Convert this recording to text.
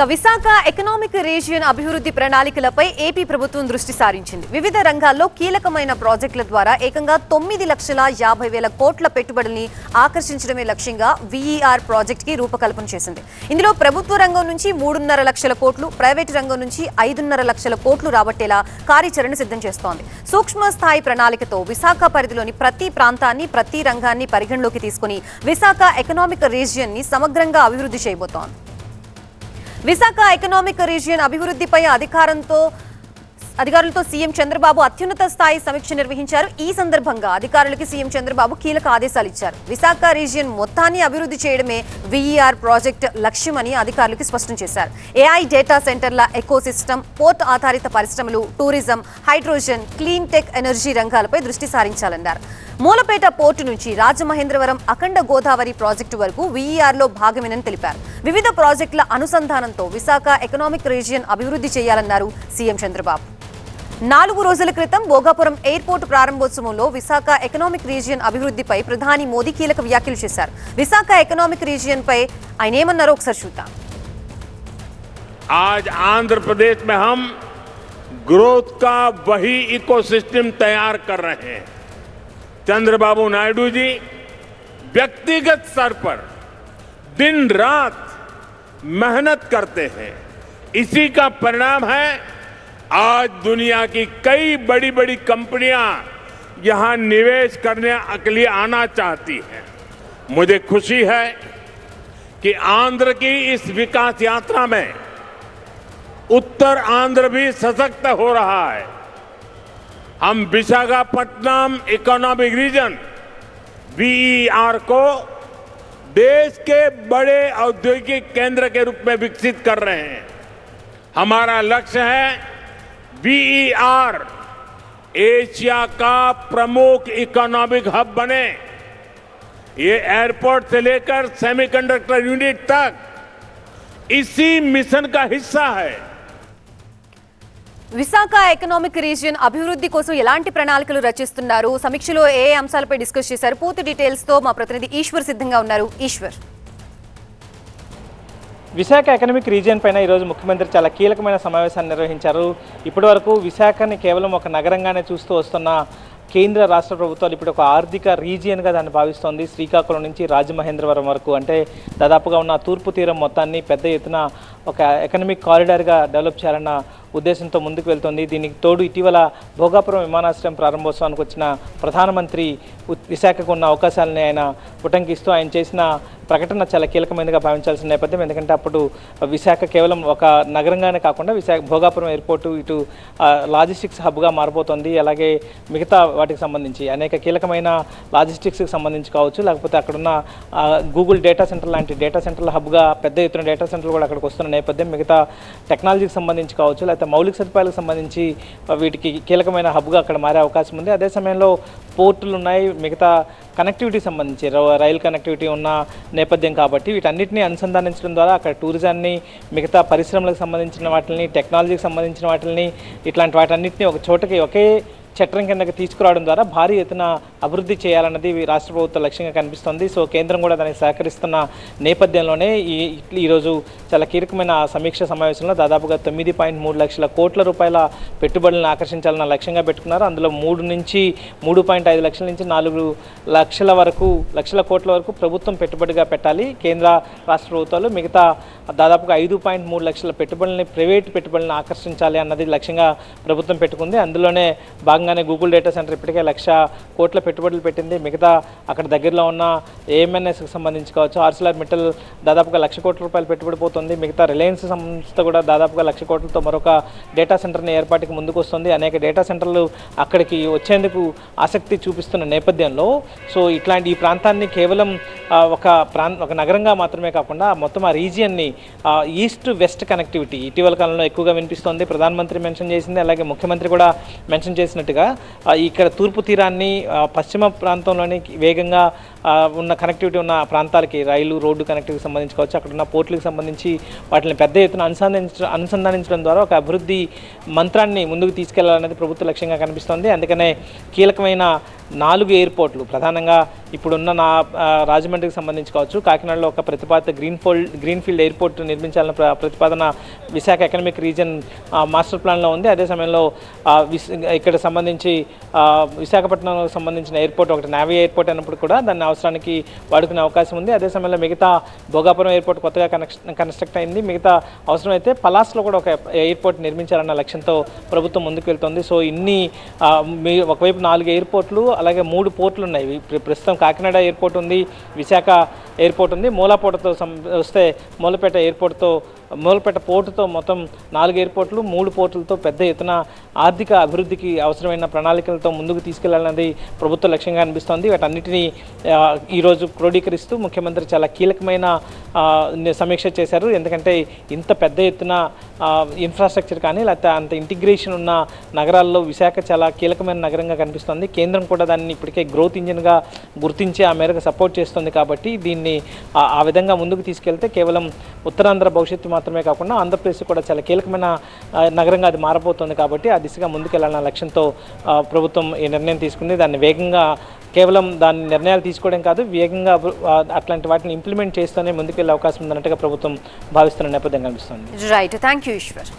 Visakha economic region అభివృద్ధి ప్రణాళికలపై AP ప్రభుత్వం దృష్టి సారించింది. వివిధ రంగాల్లో కీలకమైన ప్రాజెక్టుల ద్వారా ఏకంగా 9,50,000 కోట్ల పెట్టుబడుల్ని ఆకర్షించడమే లక్ష్యంగా వీఈఆర్ ప్రాజెక్ట్ కి రూపకల్పన చేసింది. ఇందులో ప్రభుత్వ రంగం నుంచి 3.5 లక్షల కోట్లు, ప్రైవేటు రంగం నుంచి 5.5 లక్షల కోట్లు రాబట్టేలా కార్యాచరణ సిద్ధం చేస్తోంది. సూక్ష్మ స్థాయి ప్రణాళికతో విశాఖ పరిధిలోని ప్రతి ప్రాంతాన్ని, ప్రతి రంగాన్ని పరిగణలోకి తీసుకుని విశాఖ ఎకనామిక్ రీజియన్ ని సమగ్రంగా అభివృద్ధి చేయబోతోంది. విశాఖ ఎకనామిక్ రీజియన్ అభివృద్ధిపై అధికారులతో సీఎం చంద్రబాబు అత్యున్నత స్థాయి సమీక్ష నిర్వహించారు. ఈ సందర్భంగా అధికారులకి సీఎం చంద్రబాబు కీలక ఆదేశాలు ఇచ్చారు. విశాఖ రీజియన్ మొత్తాన్ని అభివృద్ధి చేయడమే వీఈఆర్ ప్రాజెక్ట్ లక్ష్యమని అధికారులకి స్పష్టం చేశారు. ఏఐ డేటా సెంటర్ల ఎకోసిస్టమ్, పోర్ట్ ఆధారిత పరిశ్రమలు, tourism, hydrogen, clean tech energy రంగాలపై దృష్టి సారించాలన్నారు. మూలపేట పోర్టు నుంచి రాజమహేంద్రవరం అఖండ గోదావరి ప్రాజెక్టు వరకు వీఈఆర్ లో భాగమేనని తెలిపారు. వివిధ ప్రాజెక్టుల అనుసంధానంతో విశాఖ ఎకనామిక్ రీజియన్ అభివృద్ధి చేయాలన్నారు సీఎం చంద్రబాబు. 4 రోజుల క్రితం భోగాపురం ఎయిర్పోర్ట్ ప్రారంభోత్సవంలో విశాఖ ఎకనామిక్ రీజియన్ అభివృద్ధిపై ప్రధాని మోదీ కీలక వ్యాఖ్యలు చేశారు. విశాఖ ఎకనామిక్ రీజియన్ పై ఆయన ఏమన్నారో ఒకసారి చూద్దాం. आज आंध्र प्रदेश में हम ग्रोथ का वही इकोसिस्टम तैयार कर रहे हैं. चंद्रबाबू नायडू जी व्यक्तिगत स्तर पर दिन रात मेहनत करते हैं. इसी का परिणाम है आज दुनिया की कई बड़ी बड़ी कंपनियां यहां निवेश करने के लिए आना चाहती हैं. मुझे खुशी है कि आंध्र की इस विकास यात्रा में उत्तर आंध्र भी सशक्त हो रहा है. हम विशाखापट्टनम इकोनॉमिक रीजन वीईआर को देश के बड़े औद्योगिक केंद्र के रूप में विकसित कर रहे हैं. हमारा लक्ष्य है वीईआर एशिया का प्रमुख इकोनॉमिक हब बने. ये एयरपोर्ट से लेकर सेमीकंडक्टर यूनिट तक इसी मिशन का हिस्सा है. విశాఖ ఎకనామిక్ రీజియన్ అభివృద్ధి కోసం ఎలాంటి ప్రణాళికలు రచిస్తున్నారు, సమీక్షలో ఏ అంశాలపై డిస్కస్ చేశారు, పూర్తి డీటెయిల్స్ తో మా ప్రతినిధి ఈశ్వర్ సిద్ధంగా ఉన్నారు. ఈశ్వర్, విశాఖ ఎకనామిక్ రీజియన్ పైన ఈరోజు ముఖ్యమంత్రి చాలా కీలకమైన సమావేశాన్ని నిర్వహించారు. ఇప్పటి వరకు విశాఖని కేవలం ఒక నగరంగానే చూస్తూ వస్తున్న కేంద్ర రాష్ట్ర ప్రభుత్వాలు ఇప్పుడు ఒక ఆర్థిక రీజియన్గా దాన్ని భావిస్తోంది. శ్రీకాకుళం నుంచి రాజమహేంద్రవరం వరకు, అంటే దాదాపుగా ఉన్న తూర్పు తీరం మొత్తాన్ని పెద్ద ఎత్తున ఒక ఎకనామిక్ కారిడార్గా డెవలప్ చేయాలన్న ఉద్దేశంతో ముందుకు వెళ్తుంది. దీనికి తోడు ఇటీవల భోగాపురం విమానాశ్రయం ప్రారంభోత్సవానికి వచ్చిన ప్రధానమంత్రి విశాఖకు ఉన్న అవకాశాలని ఆయన ఉటంకిస్తూ ఆయన చేసిన ప్రకటన చాలా కీలకమైనదిగా భావించాల్సిన నేపథ్యం. ఎందుకంటే అప్పుడు విశాఖ కేవలం ఒక నగరంగానే కాకుండా భోగాపురం ఎయిర్పోర్టు ఇటు లాజిస్టిక్స్ హబ్గా మారిపోతుంది. అలాగే మిగతా వాటికి సంబంధించి అనేక కీలకమైన లాజిస్టిక్స్కి సంబంధించి కావచ్చు, లేకపోతే అక్కడున్న గూగుల్ డేటా సెంటర్ లాంటి డేటా సెంటర్ల హబ్గా పెద్ద ఎత్తున డేటా సెంటర్లు కూడా అక్కడికి వస్తున్న నేపథ్యం. మిగతా టెక్నాలజీకి సంబంధించి కావచ్చు, లేకపోతే మౌలిక సదుపాయాలకు సంబంధించి వీటికి కీలకమైన హబ్గా అక్కడ మారే అవకాశం ఉంది. అదే సమయంలో పోర్టులు ఉన్నాయి, మిగతా కనెక్టివిటీ సంబంధించి రైల్ కనెక్టివిటీ ఉన్న నేపథ్యం కాబట్టి వీటన్నిటిని అనుసంధానించడం ద్వారా అక్కడ టూరిజాన్ని, మిగతా పరిశ్రమలకు సంబంధించిన వాటిని, టెక్నాలజీకి సంబంధించిన వాటిని, ఇట్లాంటి వాటన్నిటిని ఒక చోటకి ఒకే చట్టం కిందకి తీసుకురావడం ద్వారా భారీ ఎత్తున అభివృద్ధి చేయాలన్నది రాష్ట్ర ప్రభుత్వ లక్ష్యంగా కనిపిస్తుంది. సో కేంద్రం కూడా దానికి సహకరిస్తున్న నేపథ్యంలోనే ఈరోజు చాలా కీలకమైన సమీక్ష సమావేశంలో దాదాపుగా 9.3 లక్షల కోట్ల రూపాయల పెట్టుబడులను ఆకర్షించాలన్న లక్ష్యంగా పెట్టుకున్నారు. అందులో 3 నుంచి 3.5 లక్షల నుంచి 4 లక్షల కోట్ల వరకు ప్రభుత్వం పెట్టుబడిగా పెట్టాలి కేంద్ర రాష్ట్ర ప్రభుత్వాలు. మిగతా దాదాపుగా 5.3 లక్షల పెట్టుబడులని, ప్రైవేట్ పెట్టుబడులను ఆకర్షించాలి అన్నది లక్ష్యంగా ప్రభుత్వం పెట్టుకుంది. అందులోనే భాగంగానే గూగుల్ డేటా సెంటర్ ఇప్పటికే 1,00,000 కోట్ల పెట్టుబడులు పెట్టింది. మిగతా అక్కడ దగ్గరలో ఉన్న ఏఎంఎన్ఎస్కి సంబంధించి కావచ్చు, ఆర్సిలర్ మిట్టల్ దాదాపుగా 1,00,000 కోట్ల రూపాయలు పెట్టుబడి పోతుంది. మిగతా రిలయన్స్ సంస్థ కూడా దాదాపుగా 1,00,000 కోట్లతో మరొక డేటా సెంటర్ని ఏర్పాటుకి ముందుకు వస్తుంది. అనేక డేటా సెంటర్లు అక్కడికి వచ్చేందుకు ఆసక్తి చూపిస్తున్న నేపథ్యంలో సో ఇట్లాంటి ఈ ప్రాంతాన్ని కేవలం ఒక నగరంగా మాత్రమే కాకుండా మొత్తం ఆ రీజియన్ని ఈస్ట్ వెస్ట్ కనెక్టివిటీ ఇటీవల కాలంలో ఎక్కువగా వినిపిస్తోంది. ప్రధానమంత్రి మెన్షన్ చేసింది, అలాగే ముఖ్యమంత్రి కూడా మెన్షన్ చేసినట్టుగా ఇక్కడ తూర్పు తీరాన్ని పశ్చిమ ప్రాంతంలోని వేగంగా ఉన్న కనెక్టివిటీ ఉన్న ప్రాంతాలకి రైలు రోడ్డు కనెక్టివిటీకి సంబంధించి కావచ్చు, అక్కడ ఉన్న పోర్టులకు సంబంధించి వాటిని పెద్ద ఎత్తున అనుసంధానించడం ద్వారా ఒక అభివృద్ధి మంత్రాన్ని ముందుకు తీసుకెళ్లాలనేది ప్రభుత్వ లక్ష్యంగా కనిపిస్తోంది. అందుకనే కీలకమైన 4 ఎయిర్పోర్ట్లు ప్రధానంగా ఇప్పుడున్న రాజమండ్రికి సంబంధించి కావచ్చు, కాకినాడలో ఒక ప్రతిపాదిత గ్రీన్ఫీల్డ్ ఎయిర్పోర్ట్ నిర్మించాలన్న ప్రతిపాదన విశాఖ ఎకనామిక్ రీజన్ మాస్టర్ ప్లాన్లో ఉంది. అదే సమయంలో ఇక్కడ సంబంధించి విశాఖపట్నంకు సంబంధించిన ఎయిర్పోర్ట్ ఒకటి నేవీ ఎయిర్పోర్ట్ అయినప్పుడు కూడా దాన్ని అవసరానికి వాడుకునే అవకాశం ఉంది. అదే సమయంలో మిగతా భోగాపురం ఎయిర్పోర్ట్ కొత్తగా కన్స్ట్రక్ట్ అయింది. మిగతా అవసరమైతే పలాస్లో కూడా ఒక ఎయిర్పోర్ట్ నిర్మించాలన్న లక్ష్యంతో ప్రభుత్వం ముందుకు వెళ్తుంది. సో ఇన్ని ఒకవైపు 4 ఎయిర్పోర్ట్లు, అలాగే 3 పోర్టులు ఉన్నాయి. ప్రస్తుతం కాకినాడ ఎయిర్పోర్ట్ ఉంది, విశాఖ ఎయిర్పోర్ట్ ఉంది, మూలాపోటతో వస్తే మూలపేట పోర్టుతో మొత్తం 4 ఎయిర్పోర్ట్లు 3 పోర్టులతో పెద్ద ఎత్తున ఆర్థిక అభివృద్ధికి అవసరమైన ప్రణాళికలతో ముందుకు తీసుకెళ్లాలన్నది ప్రభుత్వ లక్ష్యంగా అనిపిస్తోంది. వాటన్నిటినీ ఈరోజు క్రోడీకరిస్తూ ముఖ్యమంత్రి చాలా కీలకమైన సమీక్ష చేశారు. ఎందుకంటే ఇంత పెద్ద ఎత్తున ఇన్ఫ్రాస్ట్రక్చర్ కానీ లేకపోతే అంత ఇంటిగ్రేషన్ ఉన్న నగరాల్లో విశాఖ చాలా కీలకమైన నగరంగా కనిపిస్తోంది. కేంద్రం కూడా దాన్ని ఇప్పటికే గ్రోత్ ఇంజిన్గా గుర్తించి ఆ మేరకు సపోర్ట్ చేస్తుంది. కాబట్టి దీన్ని ఆ విధంగా ముందుకు తీసుకెళ్తే కేవలం ఉత్తరాంధ్ర భవిష్యత్తు మాత్రమే కాకుండా ఆంధ్రప్రదేశ్ కూడా చాలా కీలకమైన నగరంగా అది మారబోతోంది. కాబట్టి ఆ దిశగా ముందుకెళ్లాలన్న లక్ష్యంతో ప్రభుత్వం ఈ నిర్ణయం తీసుకుంది. దాన్ని వేగంగా కేవలం దాని నిర్ణయాలు తీసుకోవడం కాదు, వేగంగా అట్లాంటి వాటిని ఇంప్లిమెంట్ చేస్తూనే ముందుకెళ్లే అవకాశం ఉందన్నట్టుగా ప్రభుత్వం భావిస్తున్న నేపథ్యం కనిపిస్తుంది. Right, thank you Eshwar.